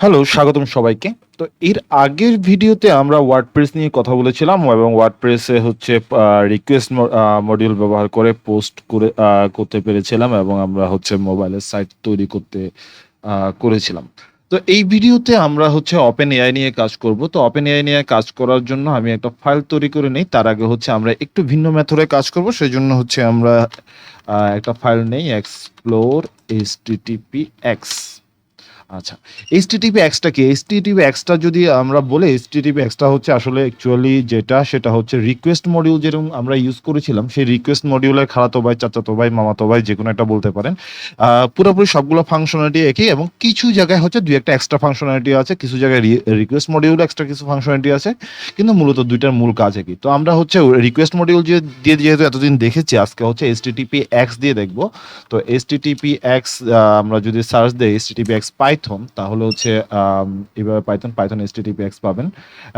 Hello, স্বাগতম সবাইকে। তো এর আগের ভিডিওতে আমরা ওয়ার্ডপ্রেস নিয়ে কথা বলেছিলাম এবং ওয়ার্ডপ্রেসে হচ্ছে রিকোয়েস্ট মডিউল ব্যবহার করে পোস্ট করতে পেরেছিলাম এবং আমরা হচ্ছে মোবাইলের সাইট তৈরি করেছিলাম। তো এই ভিডিওতে আমরা হচ্ছে ওপেন এআই নিয়ে কাজ করব। তো ওপেন এআই নিয়ে কাজ করার জন্য আমি একটা ফাইল তৈরি করে নেই। তার আগে হচ্ছে আমরা একটু ভিন্ন মেথডে কাজ করব। সেজন্য হচ্ছে আমরা একটা ফাইল নেই explore httpx। আচ্ছা, httpx টা কি? httpx টা যদি আমরা বলি, httpx টা হচ্ছে আসলে অ্যাকচুয়ালি সেটা হচ্ছে রিকোয়েস্ট মডিউল যেরকম আমরা ইউজ করেছিলাম, সেই রিকোয়েস্ট মডিউলের খালাতো ভাই, চাচাতো ভাই, মামাতো ভাই যেকোনো একটা বলতে পারেন। পুরোপুরি সবগুলো ফাংশনালিটি একই এবং কিছু জায়গায় হচ্ছে ২ একটা এক্সট্রা ফাংশনালিটি আছে, কিছু জায়গায় রিকোয়েস্ট মডিউলে এক্সট্রা কিছু ফাংশনালিটি আছে। কিন্তু মূলত ২ টার মূল কাজ একই। তো আমরা হচ্ছে রিকোয়েস্ট মডিউল যেহেতু এতদিন দেখেছি, আজকে হচ্ছে httpx দিয়ে দেখব। তো httpx আমরা যদি সার্চ দেই httpx পাইথন, তাহলে হচ্ছে এভাবে পাইথন httpx পাবেন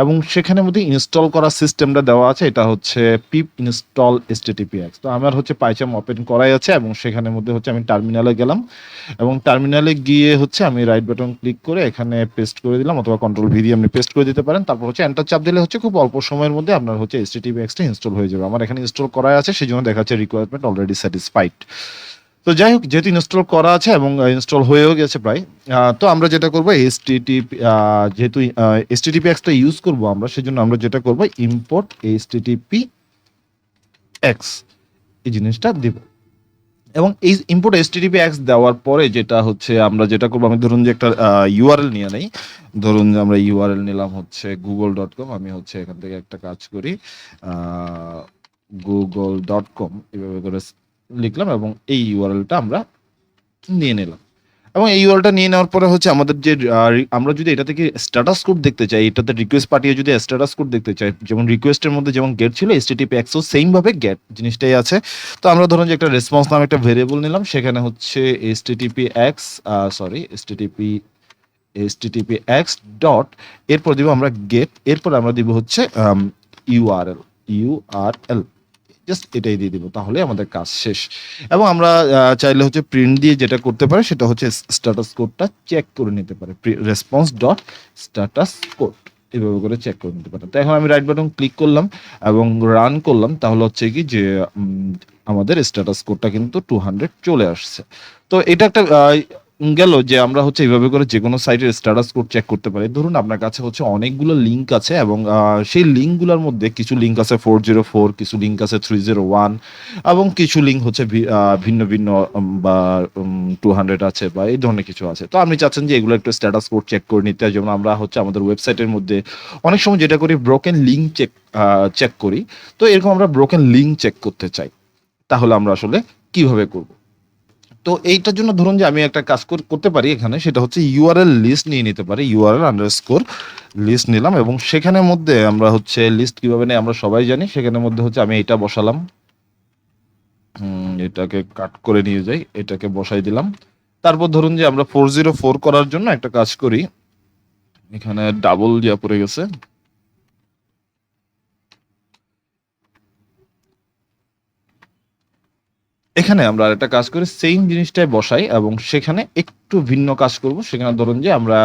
এবং সেখানের মধ্যে ইনস্টল করা সিস্টেমটা দেওয়া আছে। এটা হচ্ছে পিপ ইনস্টল httpx। তো আমার হচ্ছে পাইথন ওপেন করাই আছে এবং সেখানের মধ্যে হচ্ছে আমি টার্মিনালে গেলাম এবং টার্মিনালে গিয়ে হচ্ছে আমি রাইট বাটন ক্লিক করে এখানে পেস্ট করে দিলাম, অথবা কন্ট্রোল ভি দিয়ে আপনি পেস্ট করে দিতে পারেন। তারপর হচ্ছে এন্টার চাপ দিলে হচ্ছে খুব অল্প সময়ের মধ্যে আপনার হচ্ছে httpx টা ইনস্টল হয়ে যাবে। আমার এখানে ইনস্টল করাই আছে, সেজন্য দেখা যাচ্ছে রিকোয়ারমেন্ট অলরেডি স্যাটিসফাইড। তো যাই হোক, যেহেতু ইনস্টল করা আছে এবং ইনস্টল হয়েও গেছে প্রায়, তো আমরা যেটা করবো যেহেতু httpx টা ইউজ করবো আমরা, সেজন্য আমরা যেটা করবো ইম্পোর্ট httpx এই জিনিসটা দিব এবং এই ইম্পোর্ট httpx দেওয়ার পরে যেটা হচ্ছে আমরা যেটা করবো, আমি ধরুন যে একটা ইউআরএল নিয়ে নেই। ধরুন যে আমরা ইউআরএল নিলাম হচ্ছে google.com। আমি হচ্ছে এখান থেকে একটা কাজ করি, google.com এভাবে করে লিখলাম এবং এই ইউআরএলটা আমরা নিয়ে নিলাম এবং এই ইউআরএলটা নিয়ে নেওয়ার পরে হচ্ছে আমাদের যে আমরা যদি এটা থেকে স্ট্যাটাস কোড দেখতে চাই, এটাতে রিকোয়েস্ট পাঠিয়ে যদি স্ট্যাটাস কোড দেখতে চাই, যেমন রিকোয়েস্টের মধ্যে যেমন গেট ছিল, httpx ও সেম ভাবে গেট জিনিসটাই আছে। তো আমরা ধরুন যে একটা রেসপন্স নামে একটা ভেরিয়েবল নিলাম, সেখানে হচ্ছে httpx ডট, এরপর দিব আমরা গেট, এরপর আমরা দিব হচ্ছে ইউআরএল, জাস্ট এটাই দিয়ে দিব, তাহলে আমাদের কাজ শেষ। এবং আমরা চাইলে হচ্ছে প্রিন্ট দিয়ে যেটা করতে পারে সেটা হচ্ছে স্ট্যাটাস কোডটা চেক করে নিতে পারে, রেসপন্স ডট স্ট্যাটাস কোড এভাবে করে চেক করে নিতে পারে। তো এখন আমি রাইট বাটন ক্লিক করলাম এবং রান করলাম, তাহলে হচ্ছে কি যে আমাদের স্ট্যাটাস কোডটা কিন্তু 200 চলে আসছে। তো এটা একটা গেল যে আমরা হচ্ছে এইভাবে করে যে কোনো সাইটের স্ট্যাটাস কোড চেক করতে পারি। ধরুন আপনার কাছে হচ্ছে অনেকগুলো লিঙ্ক আছে এবং সেই লিঙ্কগুলোর মধ্যে কিছু লিঙ্ক আছে 404, কিছু লিঙ্ক আছে 301 এবং কিছু লিঙ্ক হচ্ছে ভিন্ন ভিন্ন বা 200 আছে বা এই ধরনের কিছু আছে। তো আপনি চাচ্ছেন যে এগুলো একটু স্ট্যাটাস কোড চেক করে নিতে, যেমন আমরা হচ্ছে আমাদের ওয়েবসাইটের মধ্যে অনেক সময় যেটা করি ব্রোকেন লিঙ্ক চেক করি। তো এরকম আমরা ব্রোকেন লিঙ্ক চেক করতে চাই, তাহলে আমরা আসলে কিভাবে করব? তো এইটার জন্য ধরুন যে আমি একটা কাজ করতে পারি এখানে, সেটা হচ্ছে ইউআরএল লিস্ট নিয়ে নিতে পারি। ইউআরএল আন্ডারস্কোর লিস্ট নিলাম এবং সেখানের মধ্যে আমরা হচ্ছে লিস্ট কিভাবে নেই আমরা সবাই জানি। সেখানের মধ্যে হচ্ছে আমি এটা বসালাম, এটাকে কাট করে নিয়ে যাই, এটাকে বসাই দিলাম। তারপর ধরুন যে আমরা 404 করার জন্য একটা কাজ করি, এখানে ডাবল পড়ে গেছে, এখানে আমরা আরেকটা কাজ করি, সেম জিনিসটাই বসাই এবং সেখানে একটু ভিন্ন কাজ করব। সেখানে ধরুন যে আমরা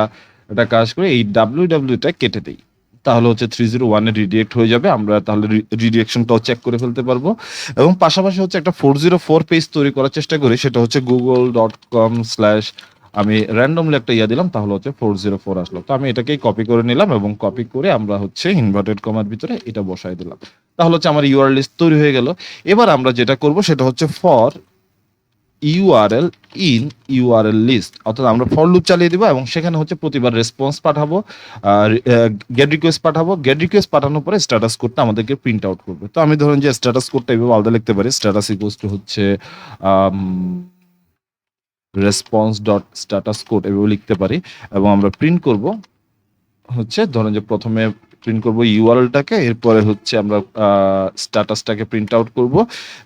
একটা কাজ করি, এই ডাব্লিউটা কেটে দিই, তাহলে হচ্ছে 301 এ রিডিরেক্ট হয়ে যাবে। আমরা তাহলে রিডিরেকশনটাও চেক করে ফেলতে পারবো এবং পাশাপাশি হচ্ছে একটা 404 পেজ তৈরি করার চেষ্টা করি, সেটা হচ্ছে google.com/ আমি র্যান্ডমলি একটা দিলাম, তাহলে হচ্ছে 404 আসলো। তো আমি এটাকেই কপি করে নিলাম এবং কপি করে আমরা হচ্ছে ইনভার্টেড কমার ভিতরে এটা বসাই দিলাম, তাহলে হচ্ছে আমার ইউআরএল লিস্ট তৈরি হয়ে গেল। এবার আমরা যেটা করব সেটা হচ্ছে for URL in URL list, অর্থাৎ আমরা ফর লুপ চালিয়ে দিব এবং সেখানে হচ্ছে প্রতিবার রেসপন্স পাঠাবো, গেট রিকোয়েস্ট পাঠাবো। গেট রিকোয়েস্ট পাঠানোর পরে স্ট্যাটাস কোডটা আমাদেরকে প্রিন্ট আউট করবে। তো আমি ধরুন যে স্ট্যাটাস কোডটা এভাবে আলাদা লিখতে পারি, স্ট্যাটাস ইকুয়ালস টু হচ্ছে রেসপন্স ডট স্ট্যাটাস কোড এভাবে লিখতে পারি এবং আমরা প্রিন্ট করব হচ্ছে, ধরেন যে প্রথমে প্রিন্ট করব ইউআরএলটাকে, এরপরে হচ্ছে আমরা স্ট্যাটাসটাকে প্রিন্ট আউট করব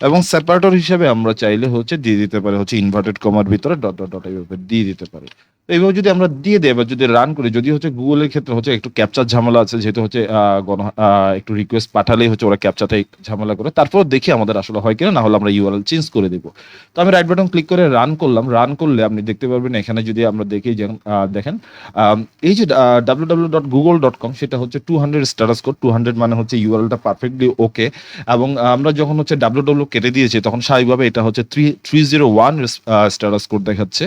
এবং সেপারেটর হিসেবে আমরা চাইলে হচ্ছে দিয়ে দিতে পারি হচ্ছে ইনভার্টেড কমার ভিতরে ডট ডট ডট এইভাবে দিয়ে দিতে পারি। তো এইভাবে যদি আমরা দিয়ে দেই বা যদি রান করি, যদি হচ্ছে গুগলের ক্ষেত্রে হচ্ছে একটু ক্যাপচার ঝামেলা আছে, যেহেতু হচ্ছে একটু রিকোয়েস্ট পাঠালেই হচ্ছে ওরা ক্যাপচাতে ঝামেলা করে। তারপর দেখি আমাদের আসলে হয় কিনা, না হলে আমরা ইউআরএল চেঞ্জ করে দেব। তো আমি রাইট বাটন ক্লিক করে রান করলাম। রান করলে আপনি দেখতে পারবেন এখানে যদি আমরা দেখি, যেমন দেখেন এই যে www.google.com, সেটা হচ্ছে 200 স্ট্যাটাস কোড। 200 মানে হচ্ছে ইউআরএলটা পারফেক্টলি ওকে। এবং আমরা যখন হচ্ছে www কেটে দিয়েছি, তখন স্বাভাবিকভাবে এটা হচ্ছে 301 স্ট্যাটাস কোড দেখাচ্ছে,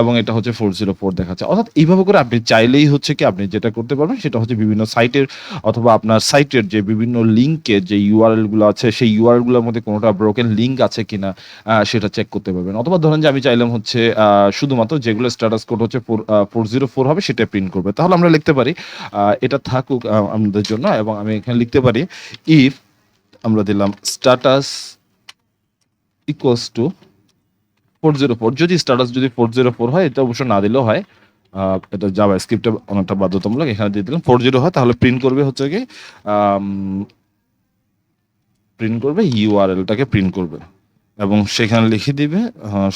এবং এটা হচ্ছে 404 দেখাচ্ছে। অর্থাৎ এইভাবে করে আপনি চাইলেই হচ্ছে কি আপনি যেটা করতে পারবেন, সেটা হচ্ছে বিভিন্ন সাইটের অথবা আপনার সাইটের যে বিভিন্ন লিঙ্কের যে ইউআরএল গুলো আছে, সেই ইউআরএল গুলোর মধ্যে কোনোটা ব্রোকেন লিঙ্ক আছে কিনা সেটা চেক করতে পারবেন। অথবা ধরেন যে আমি চাইলাম হচ্ছে শুধুমাত্র যেগুলো স্ট্যাটাস কোড হচ্ছে 404 হবে সেটা প্রিন্ট করবে, তাহলে আমরা লিখতে পারি এটা থাকুক আমাদের জন্য, এবং আমি এখানে লিখতে পারি ইফ, আমরা দিলাম স্ট্যাটাস ইকুয়ালস টু 404। যদি স্ট্যাটাস যদি 404 হয়, এটা অবশ্য না দিলেও হয়, এটা জাভা স্ক্রিপ্টে অনেকটা বাধ্যতামূলক, এখানে দিয়ে দিলাম 40 হয়, তাহলে প্রিন্ট করবে হচ্ছে কি প্রিন্ট করবে ইউআরএলটাকে প্রিন্ট করবে, এবং সেখানে লিখে দিবে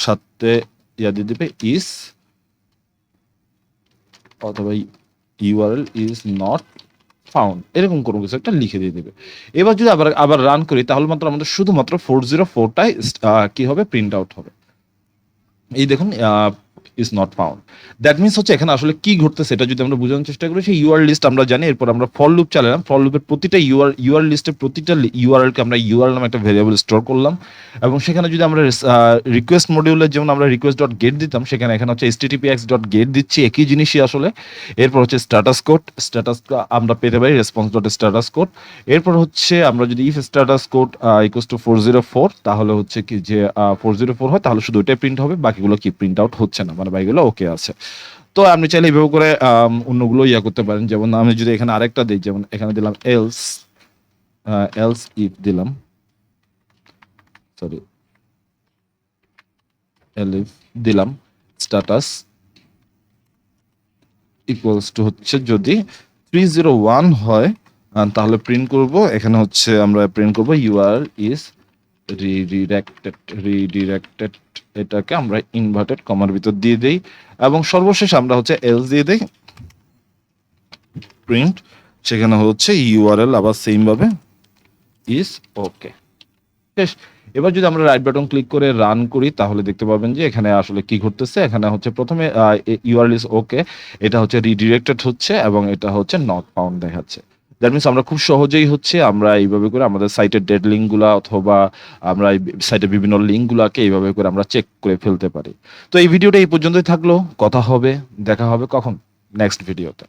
সাথে দিয়ে দিবে ইস, অথবা ইউআরএল ইজ নট ফাউন্ড, এরকম কোনো কিছু একটা লিখে দিয়ে দেবে। এবার যদি আবার রান করি, তাহলে মাত্র আমাদের শুধুমাত্র 404টাই কি হবে, প্রিন্ট আউট হবে। এই দেখুন is not found. That means হচ্ছে এখানে আসলে কি ঘটতেছে, এটা যদি আমরা বোঝানোর চেষ্টা করি, সেই ইউআর লিস্ট আমরা জানি। এরপর আমরা ফর লুপ চালালাম, ফর লুপের প্রতিটা ইউআর লিস্টের প্রতিটা ইউআরএলকে আমরা ইউআরএল নামে একটা ভেরিয়েবল স্টোর করলাম, এবং সেখানে যদি আমরা রিকোয়েস্ট মডিউলের যেমন আমরা রিকোয়েস্ট ডট গেট দিতাম, সেখানে এখানে হচ্ছে httpx ডট গেট দিচ্ছি, একই জিনিসই আসলে। এরপর হচ্ছে স্ট্যাটাস আমরা পেতে পারি রেসপন্স ডট স্ট্যাটাস কোড। এরপর হচ্ছে আমরা যদি if status code equals to 404, তাহলে হচ্ছে কি যে 404 হয়, তাহলে শুধু ওইটাই প্রিন্ট হবে, বাকিগুলো কি প্রিন্ট আউট হচ্ছে না, মানে বাকিগুলো ওকে আছে। তো আপনি চাইলে এইভাবে করে অন্যগুলো করতে পারেন। যেমন আমি যদি এখানে আরেকটা দিই, যেমন এখানে দিলাম এলস ইফ দিলাম, সরি এলস দিলাম স্ট্যাটাস ইকুয়ালস টু হচ্ছে যদি 301 হয়, তাহলে প্রিন্ট করব, এখানে হচ্ছে আমরা প্রিন্ট করব ইউআরএল ইজ রিডিরেক্টেড, এটাকে আমরা ইনভার্টেড কমার ভিতর দিয়ে দেই, এবং সর্বশেষ আমরা হচ্ছে এলস দিয়ে দেই প্রিন্ট, সেখানে হচ্ছে ইউআরএল আবার সেম ভাবে ইজ ওকে। শেষ। এবার যদি আমরা রাইট বাটন ক্লিক করে রান করি, তাহলে দেখতে পাবেন যে এখানে আসলে কি ঘটতেছে। এখানে হচ্ছে প্রথমে ইউআরএল ইজ ওকে, এটা হচ্ছে রিডিরেক্টেড হচ্ছে, এবং এটা হচ্ছে নট ফাউন্ড দেখাচ্ছে। দ্যাট মিনস আমরা খুব সহজেই হচ্ছে আমরা এইভাবে করে আমাদের সাইটের ডেড লিঙ্কগুলো, অথবা আমরা এই সাইটের বিভিন্ন লিঙ্কগুলোকে এইভাবে করে আমরা চেক করে ফেলতে পারি। তো এই ভিডিওটা এই পর্যন্তই থাকলো, কথা হবে, দেখা হবে কখন, নেক্সট ভিডিওতে।